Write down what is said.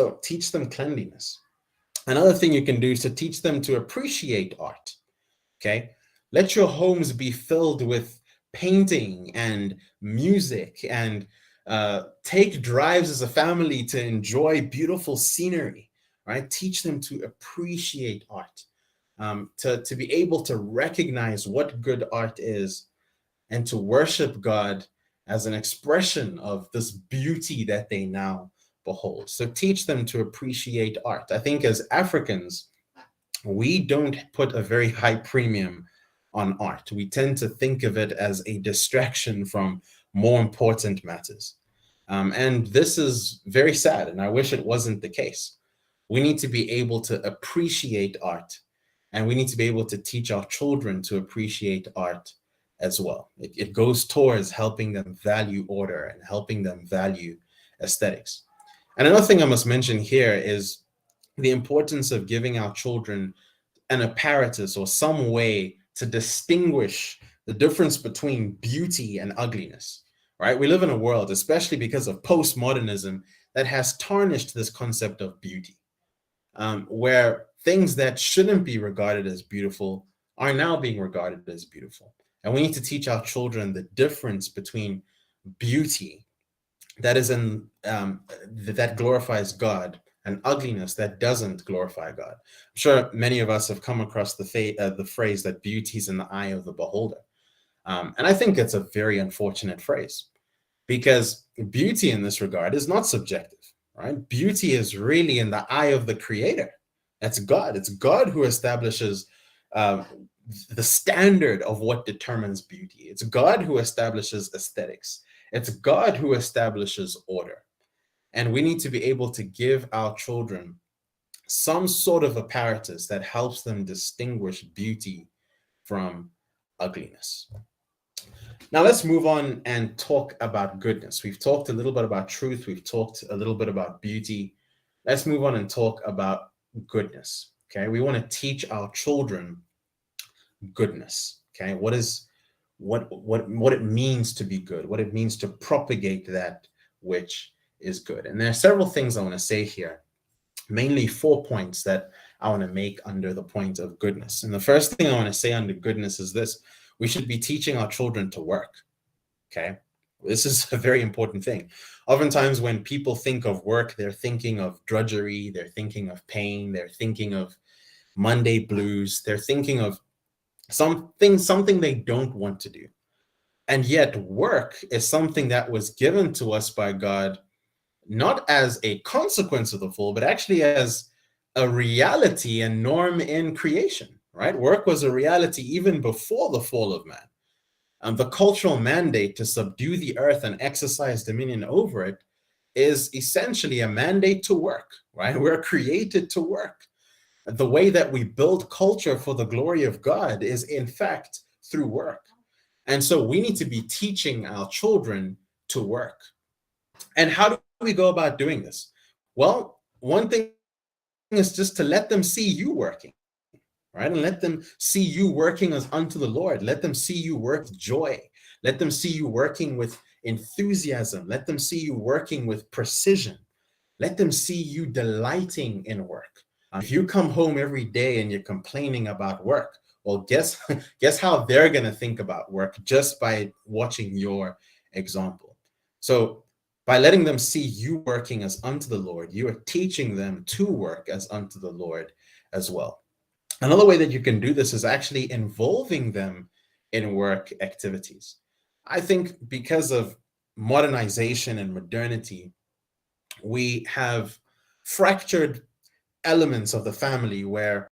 So teach them cleanliness. Another thing you can do is to teach them to appreciate art. Okay. Let your homes be filled with painting and music, and take drives as a family to enjoy beautiful scenery, right? Teach them to appreciate art, to be able to recognize what good art is, and to worship God as an expression of this beauty that they now behold. So teach them to appreciate art. I think as Africans, we don't put a very high premium on art. We tend to think of it as a distraction from more important matters. And this is very sad, and I wish it wasn't the case. We need to be able to appreciate art, and we need to be able to teach our children to appreciate art as well. It goes towards helping them value order and helping them value aesthetics. And another thing I must mention here is the importance of giving our children an apparatus or some way to distinguish the difference between beauty and ugliness, right? We live in a world, especially because of postmodernism, that has tarnished this concept of beauty, where things that shouldn't be regarded as beautiful are now being regarded as beautiful. And we need to teach our children the difference between beauty that is that glorifies God and ugliness that doesn't glorify God. I'm sure many of us have come across the phrase that beauty is in the eye of the beholder. And I think it's a very unfortunate phrase, because beauty in this regard is not subjective, right? Beauty is really in the eye of the Creator. That's God. It's God who establishes the standard of what determines beauty. It's God who establishes aesthetics. It's God who establishes order. And we need to be able to give our children some sort of apparatus that helps them distinguish beauty from ugliness. Now let's move on and talk about goodness. We've talked a little bit about truth. We've talked a little bit about beauty. Let's move on and talk about goodness. Okay, we want to teach our children goodness. Okay, what it means to be good, what it means to propagate that which is good. And there are several things I want to say here, mainly 4 points that I want to make under the point of goodness. And the first thing I want to say under goodness is this: we should be teaching our children to work. Okay, this is a very important thing. Oftentimes when people think of work, they're thinking of drudgery, they're thinking of pain, they're thinking of Monday blues, they're thinking of something they don't want to do. And yet work is something that was given to us by God, not as a consequence of the fall, but actually as a reality and norm in creation, right? Work was a reality even before the fall of man. And the cultural mandate to subdue the earth and exercise dominion over it is essentially a mandate to work, right? We're created to work. The way that we build culture for the glory of God is, in fact, through work. And so we need to be teaching our children to work. And how do we go about doing this? Well, one thing is just to let them see you working, right? And let them see you working as unto the Lord. Let them see you work with joy. Let them see you working with enthusiasm. Let them see you working with precision. Let them see you delighting in work. If you come home every day and you're complaining about work, well, guess how they're going to think about work just by watching your example. So by letting them see you working as unto the Lord, you are teaching them to work as unto the Lord as well. Another way that you can do this is actually involving them in work activities. I think because of modernization and modernity, we have fractured elements of the family where